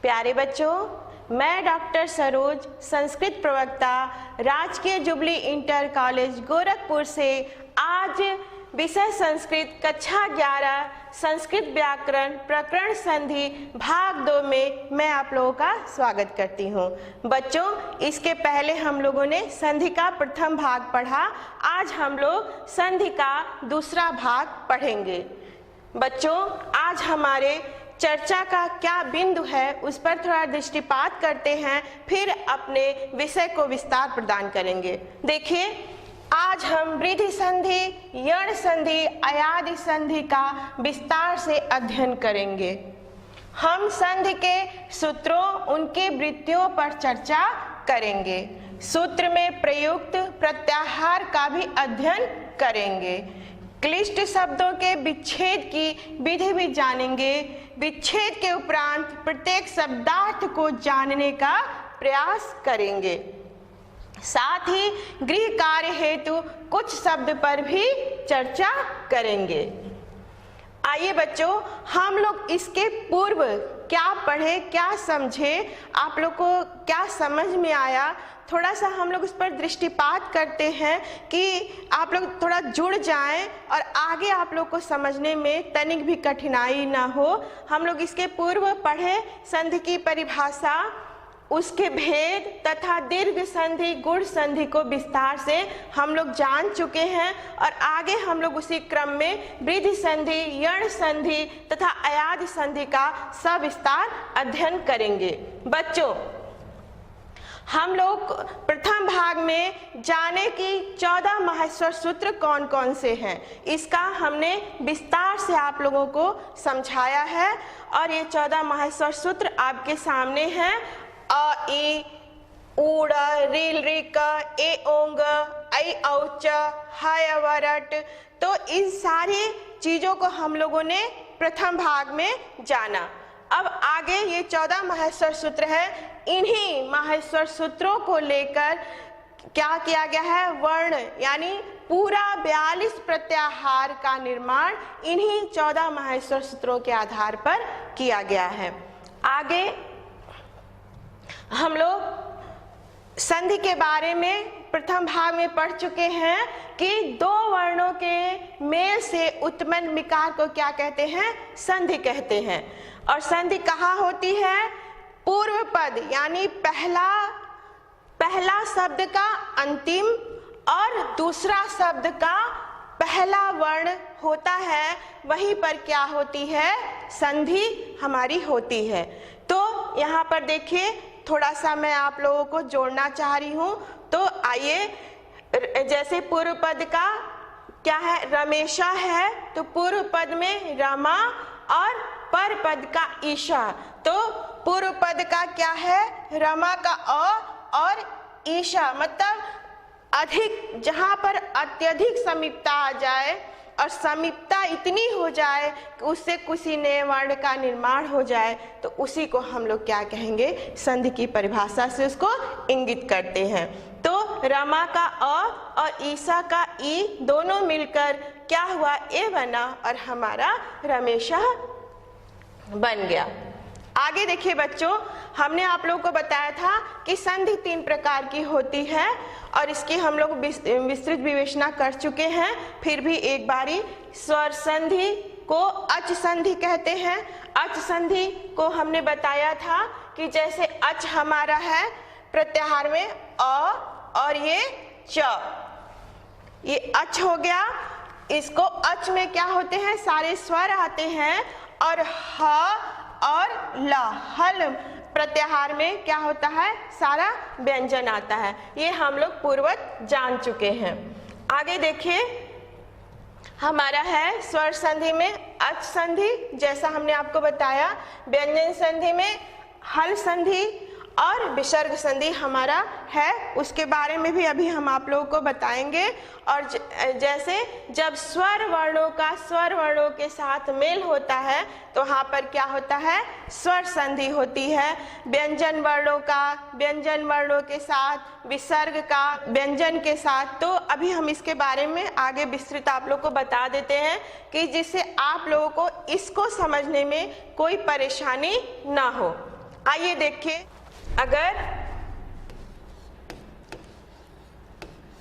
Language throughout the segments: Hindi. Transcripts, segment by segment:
प्यारे बच्चों, मैं डॉक्टर सरोज, संस्कृत प्रवक्ता, राजकीय जुबली इंटर कॉलेज गोरखपुर से आज विषय संस्कृत कक्षा 11 संस्कृत व्याकरण प्रकरण संधि भाग 2 में मैं आप लोगों का स्वागत करती हूँ। बच्चों, इसके पहले हम लोगों ने संधि का प्रथम भाग पढ़ा। आज हम लोग संधि का दूसरा भाग पढ़ेंगे। बच्चों, आज हमारे चर्चा का क्या बिंदु है उस पर थोड़ा दृष्टिपात करते हैं, फिर अपने विषय को विस्तार प्रदान करेंगे। देखिए, आज हम वृद्धि संधि, यण संधि, अयादि संधि का विस्तार से अध्ययन करेंगे। हम संधि के सूत्रों, उनके वृत्तियों पर चर्चा करेंगे। सूत्र में प्रयुक्त प्रत्याहार का भी अध्ययन करेंगे। क्लिष्ट शब्दों के विच्छेद की विधि भी जानेंगे। विच्छेद के उपरांत प्रत्येक शब्दार्थ को जानने का प्रयास करेंगे। साथ ही गृह कार्य हेतु कुछ शब्द पर भी चर्चा करेंगे। आइए बच्चों, हम लोग इसके पूर्व क्या पढ़े, क्या समझे, आप लोग को क्या समझ में आया, थोड़ा सा हम लोग उस पर दृष्टिपात करते हैं कि आप लोग थोड़ा जुड़ जाएं और आगे आप लोग को समझने में तनिक भी कठिनाई ना हो। हम लोग इसके पूर्व पढ़े संधि की परिभाषा, उसके भेद तथा दीर्घ संधि, गुण संधि को विस्तार से हम लोग जान चुके हैं और आगे हम लोग उसी क्रम में वृद्धि संधि, यण संधि तथा अयादि संधि का सविस्तार अध्ययन करेंगे। बच्चों, हम लोग प्रथम भाग में जाने कि 14 माहेश्वर सूत्र कौन कौन से हैं, इसका हमने विस्तार से आप लोगों को समझाया है और ये 14 माहेश्वर सूत्र आपके सामने हैं। अ, इ, ऊड़, ऋ, ऋक, ए, ओंग, ऐ, औच, है, अवरट। तो इन सारी चीजों को हम लोगों ने प्रथम भाग में जाना। अब आगे ये 14 माहेश्वर सूत्र है। इन्हीं माहेश्वर सूत्रों को लेकर क्या किया गया है, वर्ण यानी पूरा 42 प्रत्याहार का निर्माण इन्हीं 14 माहेश्वर सूत्रों के आधार पर किया गया है। आगे हम लोग संधि के बारे में प्रथम भाग में पढ़ चुके हैं कि दो वर्णों के मेल से उत्पन्न विकार को क्या कहते हैं, संधि कहते हैं। और संधि कहाँ होती है, पूर्व पद यानी पहला शब्द का अंतिम और दूसरा शब्द का पहला वर्ण होता है, वहीं पर क्या होती है, संधि हमारी होती है। तो यहाँ पर देखिए, थोड़ा सा मैं आप लोगों को जोड़ना चाह रही हूँ। तो आइए, जैसे पूर्व पद का क्या है, रमेशा है, तो पूर्व पद में रमा और पर पद का ईशा। तो पूर्व पद का क्या है, रमा का अ और ईशा, मतलब अधिक, जहां पर अत्यधिक समीपता आ जाए और समीपता इतनी हो जाए कि उससे किसी नए वर्ण का निर्माण हो जाए, तो उसी को हम लोग क्या कहेंगे, संधि की परिभाषा से उसको इंगित करते हैं। तो रमा का अ और ईशा का ई दोनों मिलकर क्या हुआ, ए बना और हमारा रमेशा बन गया। आगे देखिए बच्चों, हमने आप लोगों को बताया था कि संधि 3 प्रकार की होती है और इसकी हम लोग विस्तृत विवेचना कर चुके हैं। फिर भी एक बारी, स्वर संधि को अच संधि कहते हैं। अच संधि को हमने बताया था कि जैसे अच हमारा है प्रत्याहार में अ और ये च, ये अच हो गया। इसको अच में क्या होते हैं, सारे स्वर आते हैं और ह और ल, हल प्रत्याहार में क्या होता है, सारा व्यंजन आता है। ये हम लोग पूर्वत जान चुके हैं। आगे देखिए, हमारा है स्वर संधि में अच संधि, जैसा हमने आपको बताया। व्यंजन संधि में हल संधि और विसर्ग संधि हमारा है, उसके बारे में भी अभी हम आप लोगों को बताएंगे। और जैसे जब स्वर वर्णों का स्वर वर्णों के साथ मेल होता है तो वहाँ पर क्या होता है, स्वर संधि होती है। व्यंजन वर्णों का व्यंजन वर्णों के साथ, विसर्ग का व्यंजन के साथ। तो अभी हम इसके बारे में आगे विस्तृत आप लोग को बता देते हैं कि जिससे आप लोगों को इसको समझने में कोई परेशानी ना हो। आइए देखिए, अगर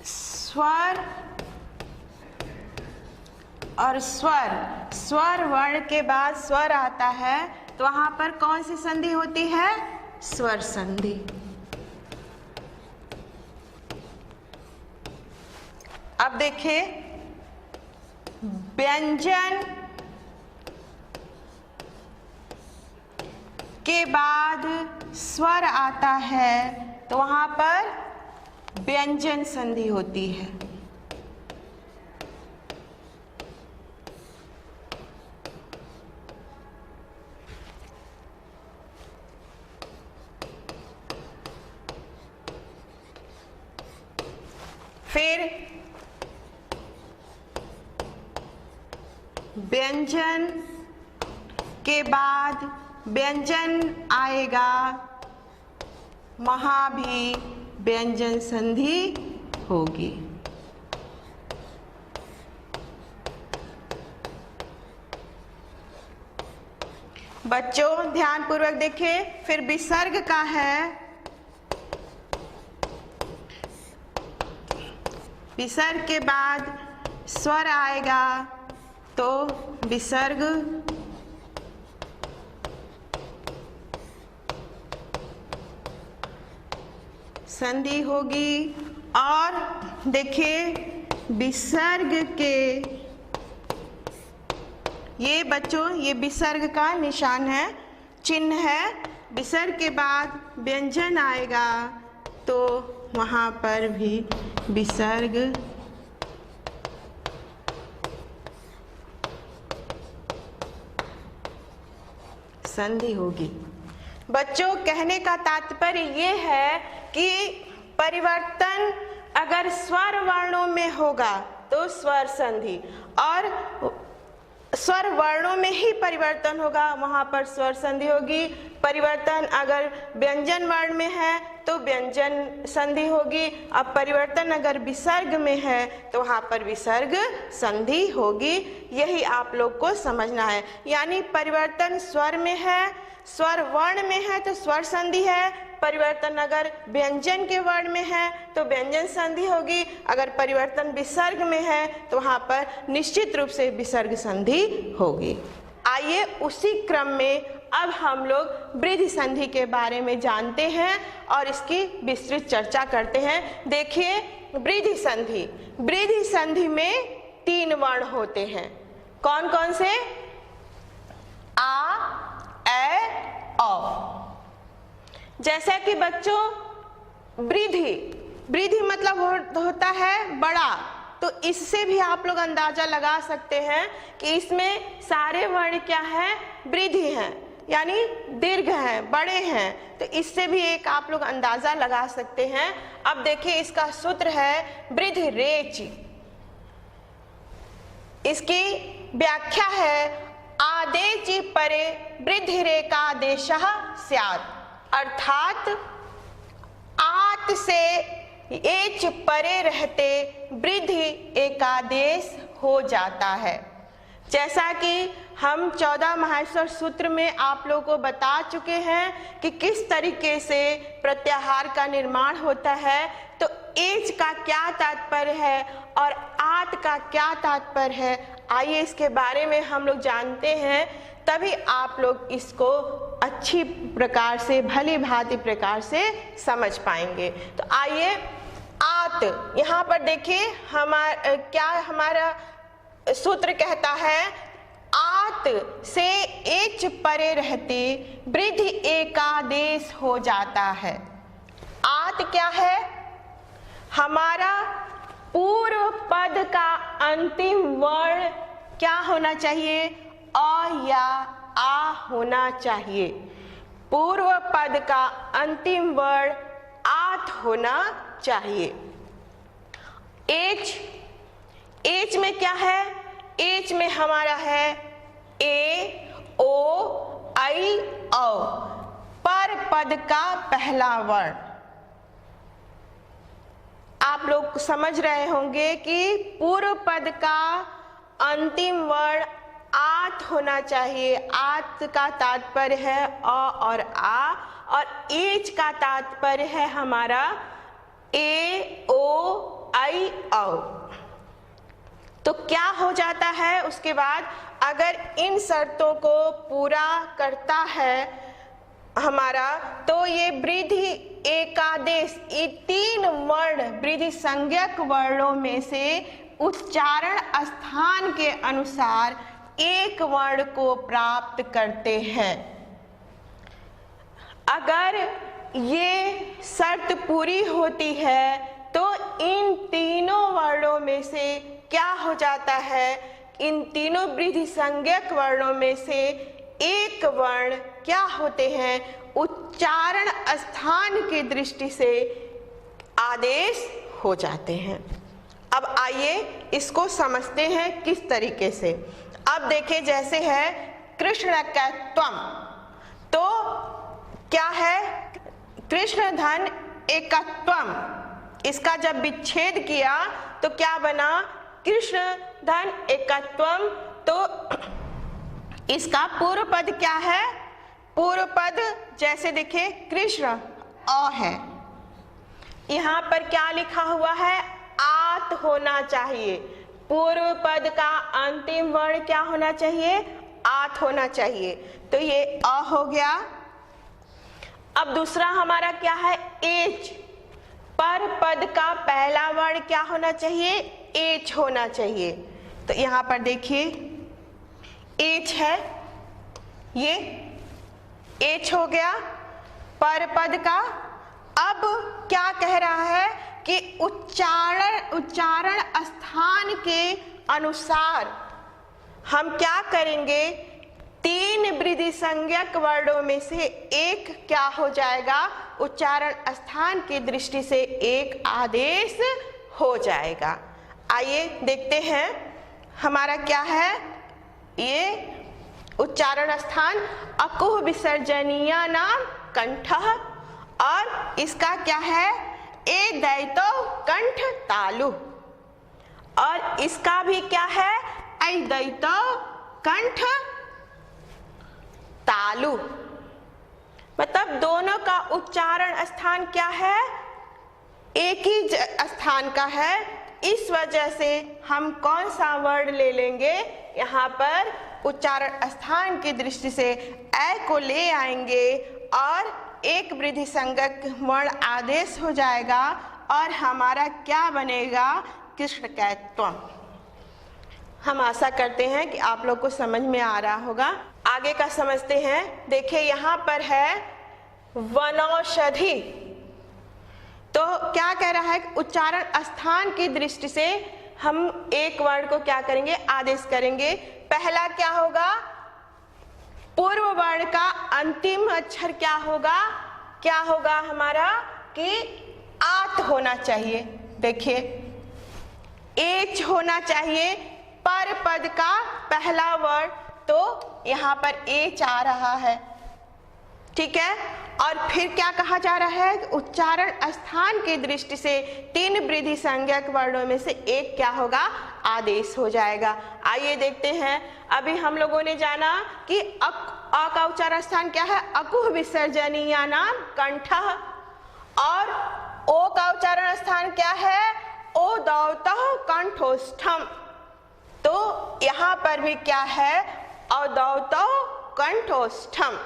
स्वर और स्वर वर्ण के बाद स्वर आता है तो वहां पर कौन सी संधि होती है? स्वर संधि। अब देखिए, व्यंजन के बाद स्वर आता है तो वहां पर व्यंजन संधि होती है। फिर व्यंजन के बाद व्यंजन आएगा, वहां भी व्यंजन संधि होगी। बच्चों ध्यान पूर्वक देखिए, फिर विसर्ग का है। विसर्ग के बाद स्वर आएगा तो विसर्ग संधि होगी। और देखिए, विसर्ग के, ये बच्चों ये विसर्ग का निशान है, चिन्ह है। विसर्ग के बाद व्यंजन आएगा तो वहां पर भी विसर्ग संधि होगी। बच्चों कहने का तात्पर्य ये है कि परिवर्तन अगर स्वर वर्णों में होगा तो स्वर संधि, और स्वर वर्णों में ही परिवर्तन होगा वहां पर स्वर संधि होगी। परिवर्तन अगर व्यंजन वर्ण में है तो व्यंजन संधि होगी। अब परिवर्तन अगर विसर्ग में है तो वहां पर विसर्ग संधि होगी। यही आप लोग को समझना है। यानी परिवर्तन स्वर में है, स्वर वर्ण में है तो स्वर संधि है। परिवर्तन अगर व्यंजन के वर्ण में है तो व्यंजन संधि होगी। अगर परिवर्तन विसर्ग में है तो वहां पर निश्चित रूप से विसर्ग संधि होगी। आइए उसी क्रम में अब हम लोग वृद्धि संधि के बारे में जानते हैं और इसकी विस्तृत चर्चा करते हैं। देखिए, वृद्धि संधि, वृद्धि संधि में 3 वर्ण होते हैं। कौन कौन से? आ, ए, औ। जैसा कि बच्चों वृद्धि मतलब होता है बड़ा, तो इससे भी आप लोग अंदाजा लगा सकते हैं कि इसमें सारे वर्ण क्या है? वृद्धि हैं, यानी दीर्घ हैं, बड़े हैं। तो इससे भी एक आप लोग अंदाजा लगा सकते हैं। अब देखिए, इसका सूत्र है वृद्धि रेच। इसकी व्याख्या है आदेची परे वृद्धि रेकादेशः स्यात्, अर्थात आत से एच परे रहते वृद्धि एकादेश हो जाता है। जैसा कि हम 14 माहेश्वर सूत्र में आप लोगों को बता चुके हैं कि किस तरीके से प्रत्याहार का निर्माण होता है। तो एच का क्या तात्पर्य है और आत का क्या तात्पर्य है, आइए इसके बारे में हम लोग जानते हैं, तभी आप लोग इसको अच्छी प्रकार से, भली भांति प्रकार से समझ पाएंगे। तो आइए, आत, यहाँ पर देखिए हमारा सूत्र कहता है आत से एच परे रहते वृद्धि एकादेश हो जाता है। आत क्या है? हमारा पूर्व पद का अंतिम वर्ण क्या होना चाहिए? अ या आ होना चाहिए। पूर्व पद का अंतिम वर्ण आत होना चाहिए। एच में क्या है? एच में हमारा है ए, ओ, आई, औ, पर पद का पहला वर्ण। आप लोग समझ रहे होंगे कि पूर्व पद का अंतिम वर्ण आत होना चाहिए। आत का तात्पर्य है अ और आ, और एच का तात्पर्य है हमारा ए ओ आई औ। तो क्या हो जाता है उसके बाद, अगर इन शर्तों को पूरा करता है हमारा, तो ये वृद्धि एकादेश, ये 3 वर्ण वृद्धि संज्ञक वर्णों में से उच्चारण स्थान के अनुसार एक वर्ण को प्राप्त करते हैं। अगर ये शर्त पूरी होती है तो इन तीनों वर्णों में से क्या हो जाता है, इन तीनों वृद्धि संज्ञक वर्णों में से एक वर्ण क्या होते हैं, उच्चारण स्थान की दृष्टि से आदेश हो जाते हैं। अब आइए इसको समझते हैं किस तरीके से। अब देखिए, जैसे है कृष्ण कैत्वम, तो क्या है, कृष्ण धन एकत्वम, इसका जब विच्छेद किया तो क्या बना, कृष्ण धन एकत्वम। तो इसका पूर्व पद क्या है, पूर्व पद जैसे देखिए कृष्ण अ है, यहाँ पर क्या लिखा हुआ है, आत होना चाहिए। पूर्व पद का अंतिम वर्ण क्या होना चाहिए, आत होना चाहिए। तो ये अ हो गया। अब दूसरा हमारा क्या है, एच। पर पद का पहला वर्ण क्या होना चाहिए, एच होना चाहिए। तो यहाँ पर देखिए एच है, ये एच हो गया पर पद का। अब क्या कह रहा है कि उच्चारण स्थान के अनुसार हम क्या करेंगे, 3 वृद्धि संज्ञक वर्णों में से एक क्या हो जाएगा, उच्चारण स्थान की दृष्टि से एक आदेश हो जाएगा। आइए देखते हैं हमारा क्या है, ये उच्चारण स्थान अकुह विसर्जनीय नाम कंठः, और इसका क्या है, ए दैतो कंठ तालु, और इसका भी क्या है, ऐ दैतो कंठ तालु। मतलब दोनों का उच्चारण स्थान क्या है, एक ही स्थान का है। इस वजह से हम कौन सा वर्ण ले लेंगे, यहाँ पर उच्चारण स्थान की दृष्टि से ऐ को ले आएंगे और एक वृद्धि संज्ञक वर्ण आदेश हो जाएगा और हमारा क्या बनेगा, कृष्ण कैत्वम। हम आशा करते हैं कि आप लोग को समझ में आ रहा होगा। आगे का समझते हैं। देखिए यहाँ पर है वनौषधि, तो क्या कह रहा है, उच्चारण स्थान की दृष्टि से हम एक वर्ण को क्या करेंगे, आदेश करेंगे। पहला क्या होगा, पूर्व वर्ण का अंतिम अक्षर क्या होगा हमारा, कि आत होना चाहिए। देखिए एच होना चाहिए पर पद का पहला वर्ण, तो यहाँ पर एच आ रहा है, ठीक है। और फिर क्या कहा जा रहा है, उच्चारण स्थान की दृष्टि से 3 वृद्धि संज्ञक वर्णों में से एक क्या होगा, आदेश हो जाएगा। आइए देखते हैं। अभी हम लोगों ने जाना कि अ का उच्चारण स्थान क्या है, अकुह विसर्जनीय नाम कंठः, और ओ का उच्चारण स्थान क्या है, ओ दौतः कंठोष्ठम। तो यहाँ पर भी क्या है, अदौतः कंठोष्ठम।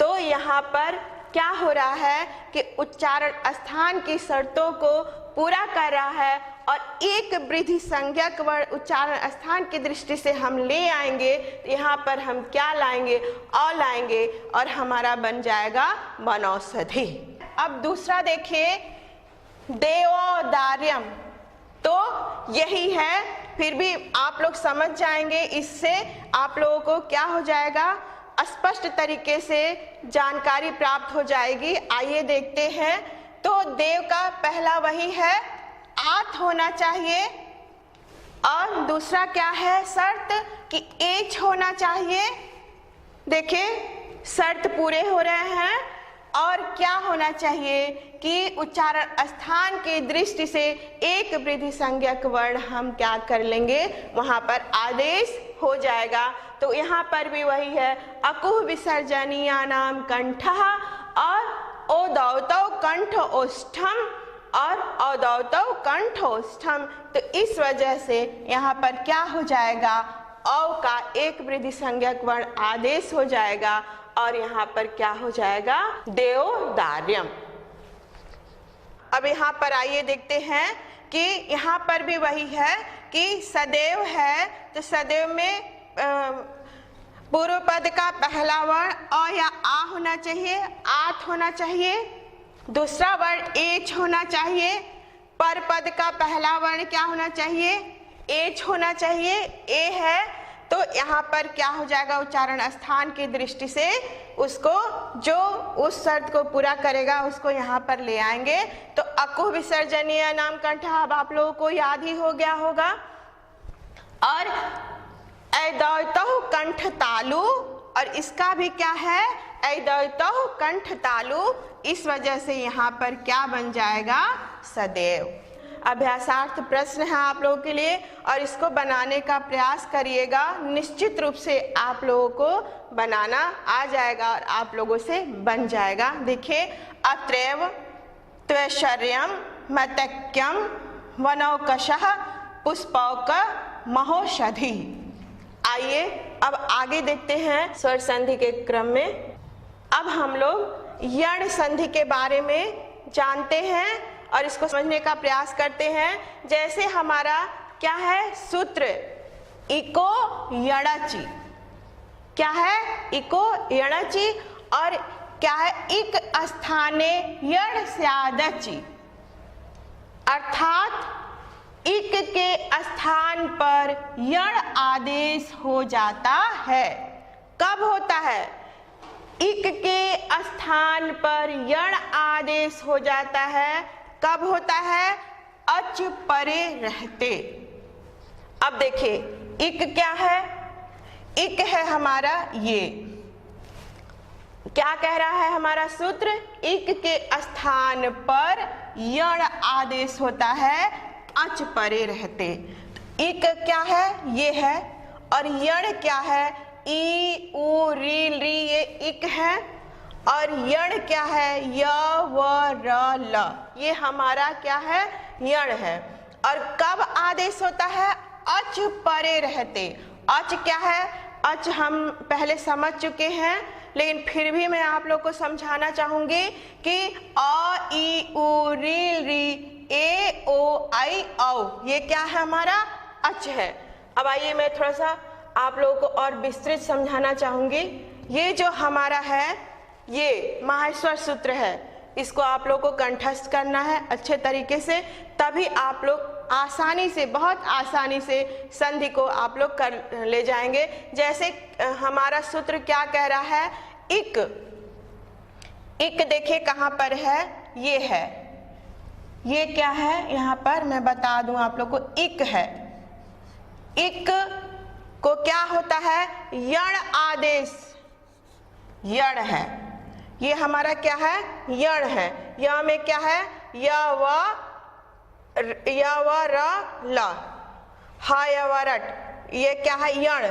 तो यहाँ पर क्या हो रहा है कि उच्चारण स्थान की शर्तों को पूरा कर रहा है और एक वृद्धि संज्ञक वर्ण उच्चारण स्थान की दृष्टि से हम ले आएंगे। यहाँ पर हम क्या लाएंगे, अ लाएंगे और हमारा बन जाएगा वनौषधि। अब दूसरा देखिए देवोदार्यम, तो यही है, फिर भी आप लोग समझ जाएंगे, इससे आप लोगों को क्या हो जाएगा, स्पष्ट तरीके से जानकारी प्राप्त हो जाएगी। आइए देखते हैं। तो देव का पहला वही है, आत होना चाहिए, और दूसरा क्या है शर्त कि एच होना चाहिए। देखिए शर्त पूरे हो रहे हैं, और क्या होना चाहिए कि उच्चारण स्थान की दृष्टि से एक वृद्धि संज्ञक वर्ण हम क्या कर लेंगे, वहां पर आदेश हो जाएगा। तो यहाँ पर भी वही है, अकुह विसर्जनीय नाम कंठः, और कंठोष्ठम और औदौतौ कंठोष्ठम। तो इस वजह से यहाँ पर क्या हो जाएगा, औ का एक वृद्धि संज्ञक वर्ण आदेश हो जाएगा और यहाँ पर क्या हो जाएगा, देवदार्यम। अब यहाँ पर आइए देखते हैं कि यहाँ पर भी वही है कि सदैव है, तो सदैव में पूर्व पद का पहला वर्ण अ या आ होना चाहिए, आत होना चाहिए, दूसरा वर्ण एच होना चाहिए, पर पद का पहला वर्ण क्या होना चाहिए, एच होना चाहिए, ए है। तो यहाँ पर क्या हो जाएगा, उच्चारण स्थान की दृष्टि से उसको जो उस शर्त को पूरा करेगा उसको यहाँ पर ले आएंगे। तो अकुह विसर्जनीय नाम कंठ अब आप लोगों को याद ही हो गया होगा। और ऐदौतौ कंठ तालु, और इसका भी क्या है, ऐदौतौ कंठ तालु। इस वजह से यहाँ पर क्या बन जाएगा, सदैव। अभ्यासार्थ प्रश्न है आप लोगों के लिए और इसको बनाने का प्रयास करिएगा, निश्चित रूप से आप लोगों को बनाना आ जाएगा और आप लोगों से बन जाएगा। देखिए, अत्रैव त्वैश्वर्यम मतक्यम वनौकशः पुष्पौक महोषधि। आइए अब आगे देखते हैं स्वर संधि के क्रम में। अब हम लोग यण संधि के बारे में जानते हैं और इसको समझने का प्रयास करते हैं। जैसे हमारा क्या है सूत्र, इको यणचि, क्या है, इको यणचि, और क्या है, इक स्थाने यण स्यादचि, अर्थात इक के स्थान पर यण आदेश हो जाता है। कब होता है, इक के स्थान पर यण आदेश हो जाता है, कब होता है, अच परे रहते। अब देखिए, इक क्या है, इक है हमारा ये, क्या कह रहा है हमारा सूत्र, इक के स्थान पर यण आदेश होता है अच परे रहते। इक क्या है, ये है, और यण क्या है, ई उ री ली, ये इक है, और यण क्या है, य व र ल, ये हमारा क्या है, यण है। और कब आदेश होता है, अच परे रहते। अच क्या है, अच हम पहले समझ चुके हैं, लेकिन फिर भी मैं आप लोग को समझाना चाहूंगी कि अ ई उ री री ए ओ आई औ, ये क्या है, हमारा अच है। अब आइए मैं थोड़ा सा आप लोगों को और विस्तृत समझाना चाहूंगी। ये जो हमारा है ये माहेश्वर सूत्र है, इसको आप लोग को कंठस्थ करना है अच्छे तरीके से, तभी आप लोग आसानी से, बहुत आसानी से संधि को आप लोग कर ले जाएंगे। जैसे हमारा सूत्र क्या कह रहा है, इक, इक देखिए कहाँ पर है, ये है, ये क्या है, यहाँ पर मैं बता दूं आप लोग को, इक है। इक को क्या होता है, यण आदेश, यण है, ये हमारा क्या है, यण है। य में क्या है, य व र ल, ह य व रट, ये क्या है, यण,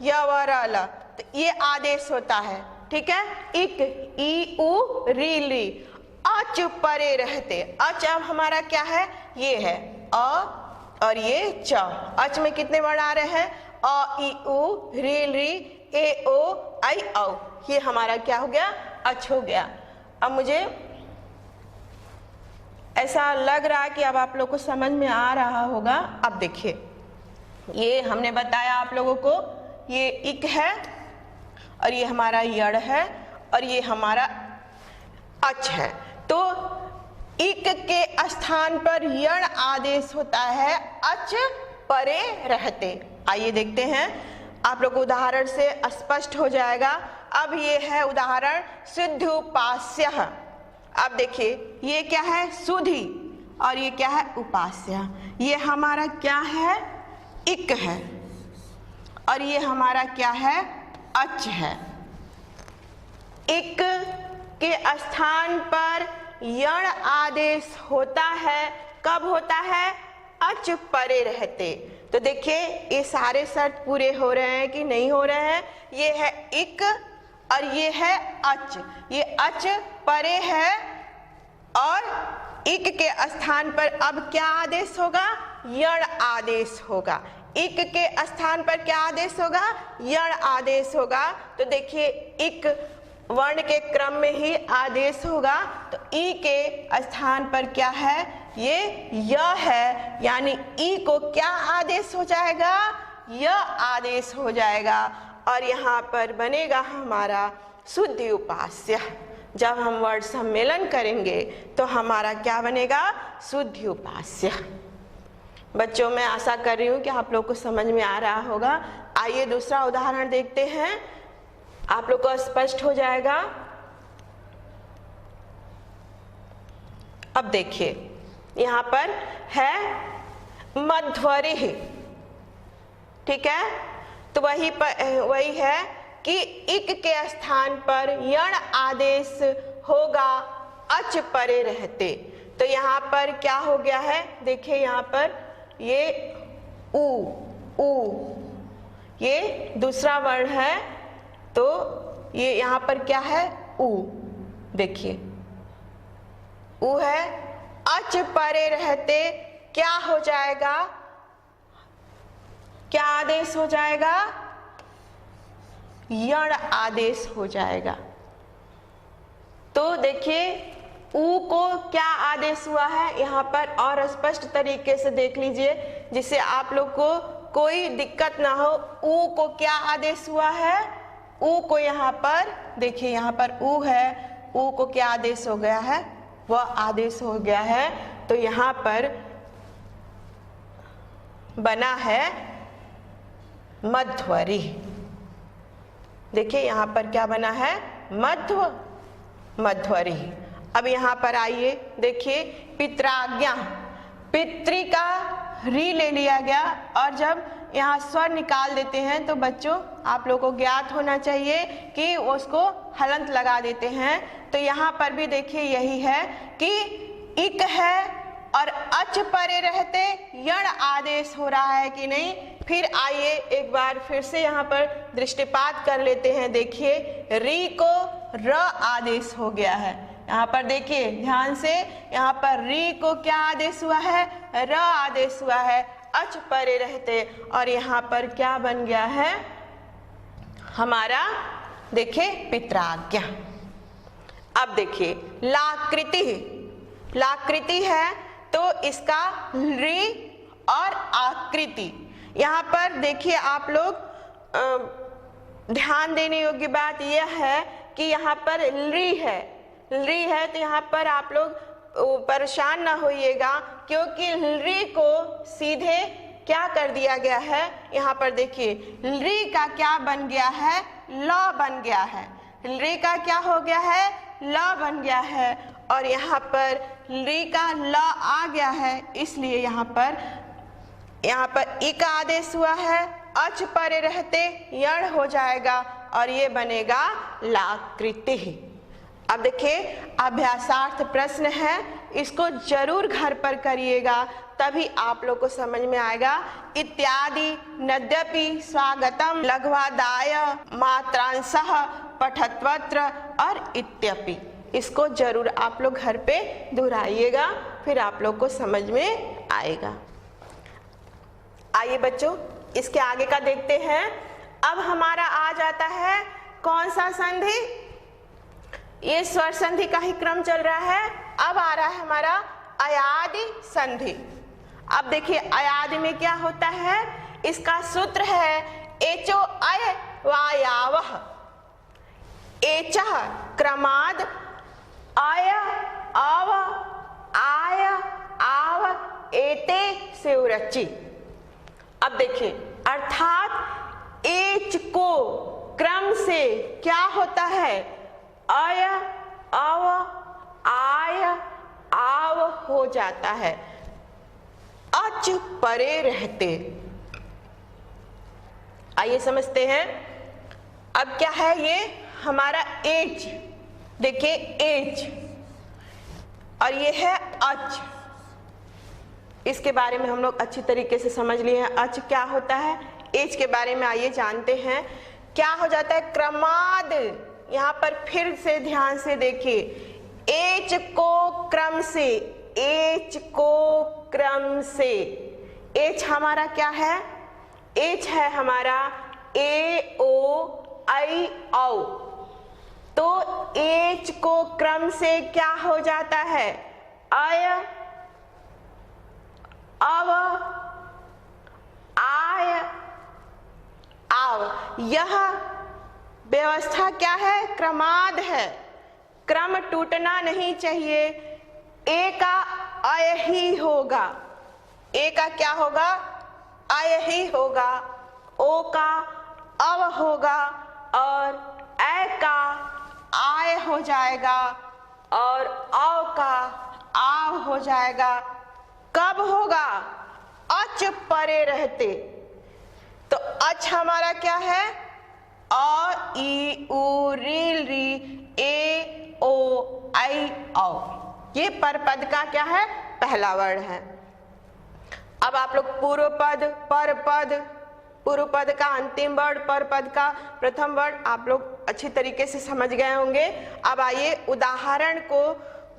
य व र ल, तो ये आदेश होता है, ठीक है। इक, ई उ री ली, अच परे रहते। अच अब हमारा क्या है, ये है अ और ये च। अच में कितने वर्ण आ रहे हैं, अ ई उ री ली ए ओ आई औ, ये हमारा क्या हो गया, अच हो गया। अब मुझे ऐसा लग रहा है कि अब आप लोग को समझ में आ रहा होगा। अब देखिए, ये हमने बताया आप लोगों को, ये इक है और ये हमारा यण है और ये हमारा अच है। तो इक के स्थान पर यण आदेश होता है अच परे रहते। आइए देखते हैं, आप लोग उदाहरण से स्पष्ट हो जाएगा। अब ये है उदाहरण सिद्धोपास्य। अब देखिए, ये क्या है, सुधि, और ये क्या है, उपास्य। ये हमारा क्या है, इक है, और ये हमारा क्या है, अच है। इक के स्थान पर यण आदेश होता है, कब होता है, अच परे रहते। तो देखिए, ये सारे शर्त पूरे हो रहे हैं कि नहीं हो रहे हैं। ये है इक और ये है अच, ये अच परे है और इक के स्थान पर अब क्या आदेश होगा? यण आदेश होगा। इक के स्थान पर क्या आदेश होगा? यण आदेश होगा। तो देखिए इक वर्ण के क्रम में ही आदेश होगा, तो ई के स्थान पर क्या है? ये य है, यानी ई को क्या आदेश हो जाएगा? य आदेश हो जाएगा। और यहाँ पर बनेगा हमारा शुद्धि उपास्य। जब हम वर्ण सम्मेलन करेंगे तो हमारा क्या बनेगा? शुद्धि उपास्य। बच्चों, मैं आशा कर रही हूँ कि आप लोग को समझ में आ रहा होगा। आइए दूसरा उदाहरण देखते हैं, आप लोग को स्पष्ट हो जाएगा। अब देखिए यहाँ पर है मध्वरिः, ठीक है? तो वही है कि इक के स्थान पर यण आदेश होगा अच परे रहते। तो यहाँ पर क्या हो गया है? देखिए यहाँ पर ये उ ये दूसरा वर्ण है, तो ये यहाँ पर क्या है? उ। देखिए उ है, अच परे रहते क्या हो जाएगा? क्या आदेश हो जाएगा? यण आदेश हो जाएगा। तो देखिए उ को क्या आदेश हुआ है यहाँ पर, और स्पष्ट तरीके से देख लीजिए जिससे आप लोग को कोई दिक्कत ना हो। उ को क्या आदेश हुआ है? उ को यहाँ पर देखिए, यहाँ पर उ है, उ को क्या आदेश हो गया है? वह आदेश हो गया है। तो यहाँ पर बना है मध्वरिः। देखिए यहाँ पर क्या बना है? मध्वरिः। अब यहाँ पर आइए देखिए पित्राज्ञा, पितृ का री ले लिया गया, और जब यहाँ स्वर निकाल देते हैं तो बच्चों आप लोगों को ज्ञात होना चाहिए कि उसको हलंत लगा देते हैं। तो यहाँ पर भी देखिए यही है कि इक है और अच परे रहते यण आदेश हो रहा है कि नहीं। फिर आइए एक बार फिर से यहाँ पर दृष्टिपात कर लेते हैं। देखिए री को र आदेश हो गया है। यहाँ पर देखिए ध्यान से, यहाँ पर री को क्या आदेश हुआ है? र आदेश हुआ है, अच परे रहते। और यहाँ पर क्या बन गया है हमारा? देखिए पित्राज्ञा। अब देखिए लाकृति, लाकृति है तो इसका री और आकृति। यहाँ पर देखिए आप लोग ध्यान देने योग्य बात यह है कि यहाँ पर री है, री है, तो यहाँ पर आप लोग परेशान ना होइएगा, क्योंकि री को सीधे क्या कर दिया गया है? यहाँ पर देखिए री का क्या बन गया है? ल बन गया है। री का क्या हो गया है? ल बन गया है। और यहाँ पर री का ल आ गया है, इसलिए यहाँ पर इक आदेश हुआ है, अच परे रहते यण हो जाएगा और ये बनेगा लाकृतिः। अब देखिए अभ्यासार्थ प्रश्न है, इसको जरूर घर पर करिएगा, तभी आप लोग को समझ में आएगा। इत्यादि, नद्यपि, स्वागतम, लघ्वादाय, मात्रांशः, पठत्वत्र और इत्यपि, इसको जरूर आप लोग घर पे दोहराइएगा, फिर आप लोग को समझ में आएगा। आइए बच्चों इसके आगे का देखते हैं। अब हमारा आ जाता है कौन सा संधि? ये स्वर संधि का ही क्रम चल रहा है। अब आ रहा है हमारा अयादि संधि। अब देखिए अयादि में क्या होता है? इसका सूत्र है एचो अय वायावः। एचः क्रमाद, अय अव आय आव एते से उरची। अब देखिए अर्थात एच को क्रम से क्या होता है? अय अव आय आव हो जाता है, अच परे रहते। आइए समझते हैं। अब क्या है ये हमारा एच? देखिए एच और ये है अच। इसके बारे में हम लोग अच्छी तरीके से समझ लिए हैं। अच क्या होता है, एच के बारे में आइए जानते हैं। क्या हो जाता है? क्रमाद। यहाँ पर फिर से ध्यान से देखिए, एच को क्रम से, एच को क्रम से, एच हमारा क्या है? एच है हमारा ए ओ आई औ। तो एच को क्रम से क्या हो जाता है? अय, अव, आय, आव। यह व्यवस्था क्या है? क्रमाद है। क्रम टूटना नहीं चाहिए। ए का अय ही होगा, ए का क्या होगा? अय ही होगा, ओ का अव होगा और ऐ का आय हो जाएगा और औ का आव हो जाएगा। कब होगा? अच परे रहते। तो अच हमारा क्या है? अ ई उ रील री ए ओ आई औ। ये परपद का क्या है? पहला वर्ण है। अब आप लोग पूर्व पद, पर पद, पूर्व पद का अंतिम वर्ण, पर पद का प्रथम वर्ण आप लोग अच्छी तरीके से समझ गए होंगे। अब आइए उदाहरण को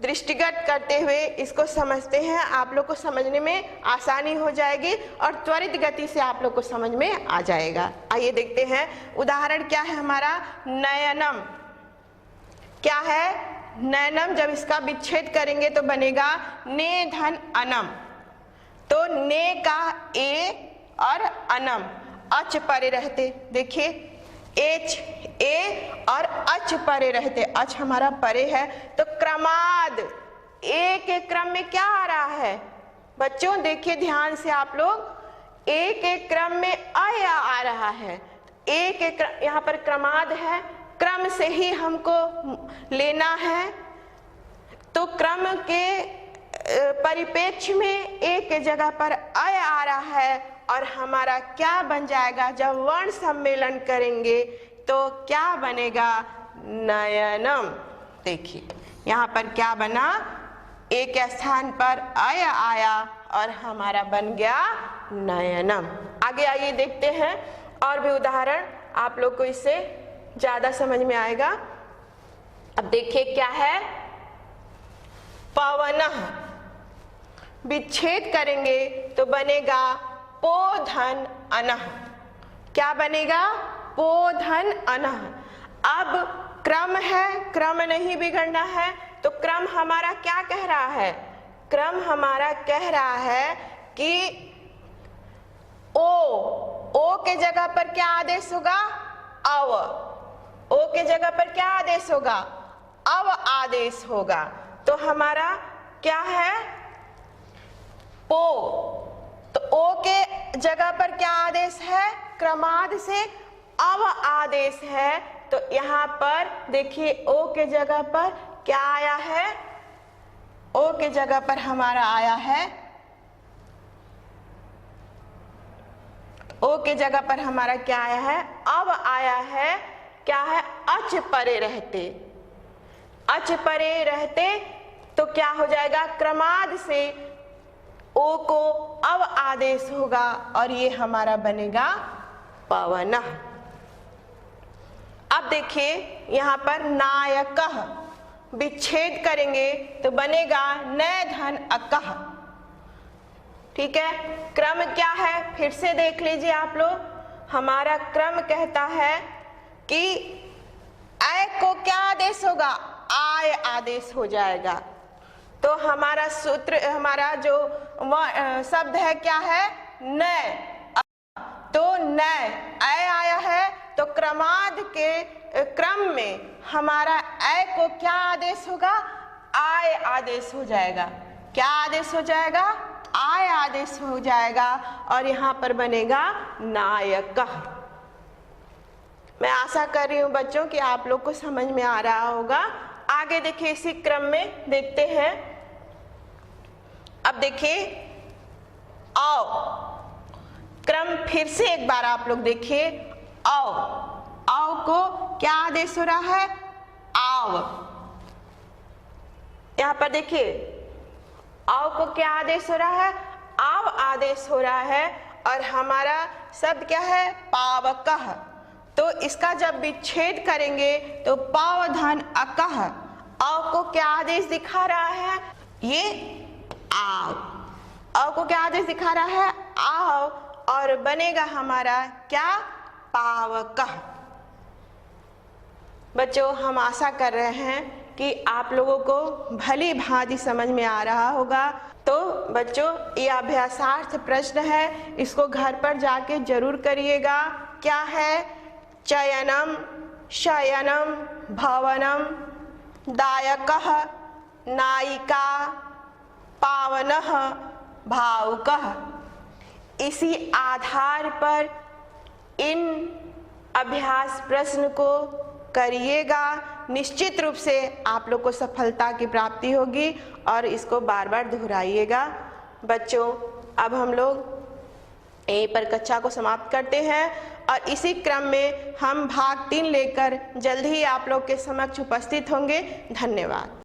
दृष्टिगत करते हुए इसको समझते हैं। आप लोग को समझने में आसानी हो जाएगी और त्वरित गति से आप लोग को समझ में आ जाएगा। आइए देखते हैं उदाहरण क्या है हमारा। नयनम क्या है? नयनम जब इसका विच्छेद करेंगे तो बनेगा ने धन अनम। तो ने का ए और अनम, अच परे रहते। देखिए एच ए और अच परे रहते, अच हमारा परे है। तो क्रमाद ए के क्रम में क्या आ रहा है? बच्चों देखिए ध्यान से आप लोग, ए के क्रम में अय आ रहा है। ए के क्रम, यहाँ पर क्रमाद है, क्रम से ही हमको लेना है। तो क्रम के परिपेक्ष में ए के जगह पर अय आ रहा है और हमारा क्या बन जाएगा? जब वर्ण सम्मेलन करेंगे तो क्या बनेगा? नयनम। देखिए यहाँ पर क्या बना? ए के स्थान पर अय आया और हमारा बन गया नयनम। आगे आइए देखते हैं और भी उदाहरण, आप लोग को इससे ज्यादा समझ में आएगा। अब देखिए क्या है? पवनः विच्छेद करेंगे तो बनेगा पोधन अनः। क्या बनेगा? पोधन अनः। अब क्रम है, क्रम नहीं बिगड़ना है। तो क्रम हमारा क्या कह रहा है? क्रम हमारा कह रहा है कि ओ के जगह पर क्या आदेश होगा? अव। ओ के जगह पर क्या आदेश होगा? अव आदेश होगा। तो हमारा क्या है? पो। तो ओ के जगह पर क्या आदेश है? क्रमाद से अव आदेश है। तो यहाँ पर देखिए ओ के जगह पर क्या आया है? ओ के जगह पर हमारा आया है, ओ के जगह पर हमारा क्या आया है? अब आया है क्या है? अच परे रहते। अच परे रहते तो क्या हो जाएगा? क्रमाद से ओ को अब आदेश होगा और ये हमारा बनेगा पवनः। अब देखिए यहाँ पर नायकः विच्छेद करेंगे तो बनेगा न धन अकः। ठीक है, क्रम क्या है? फिर से देख लीजिए आप लोग। हमारा क्रम कहता है कि ऐ को क्या आदेश होगा? आय आदेश हो जाएगा। तो हमारा सूत्र, हमारा जो शब्द है क्या है? न। तो न ऐ आया है तो क्रमाद के क्रम में हमारा ऐ को क्या आदेश होगा? आय आदेश हो जाएगा। क्या आदेश हो जाएगा? आय आदेश हो जाएगा और यहाँ पर बनेगा नायकः। मैं आशा कर रही हूँ बच्चों कि आप लोग को समझ में आ रहा होगा। आगे देखिए इसी क्रम में देखते हैं। अब देखिए आओ, क्रम फिर से एक बार आप लोग देखिए। आओ, आओ को क्या आदेश हो रहा है? आव। यहाँ पर देखिए आओ को क्या आदेश हो रहा है? आव आदेश हो रहा है और हमारा शब्द क्या है? पावकः। तो इसका जब विच्छेद करेंगे तो पावधन अकः अ को क्या आदेश दिखा रहा है? ये आओ। अ को क्या आदेश दिखा रहा है? आओ। और बनेगा हमारा क्या? पावकः। बच्चों, हम आशा कर रहे हैं कि आप लोगों को भली भांति समझ में आ रहा होगा। तो बच्चों, ये अभ्यासार्थ प्रश्न है, इसको घर पर जाके जरूर करिएगा। क्या है? चयनम, शयनम, भवनम, दायकः, नायिका, पावनः, भावुकः। इसी आधार पर इन अभ्यास प्रश्न को करिएगा। निश्चित रूप से आप लोग को सफलता की प्राप्ति होगी और इसको बार बार दोहराइएगा। बच्चों, अब हम लोग यहीं पर कक्षा को समाप्त करते हैं और इसी क्रम में हम भाग 3 लेकर जल्द ही आप लोग के समक्ष उपस्थित होंगे। धन्यवाद।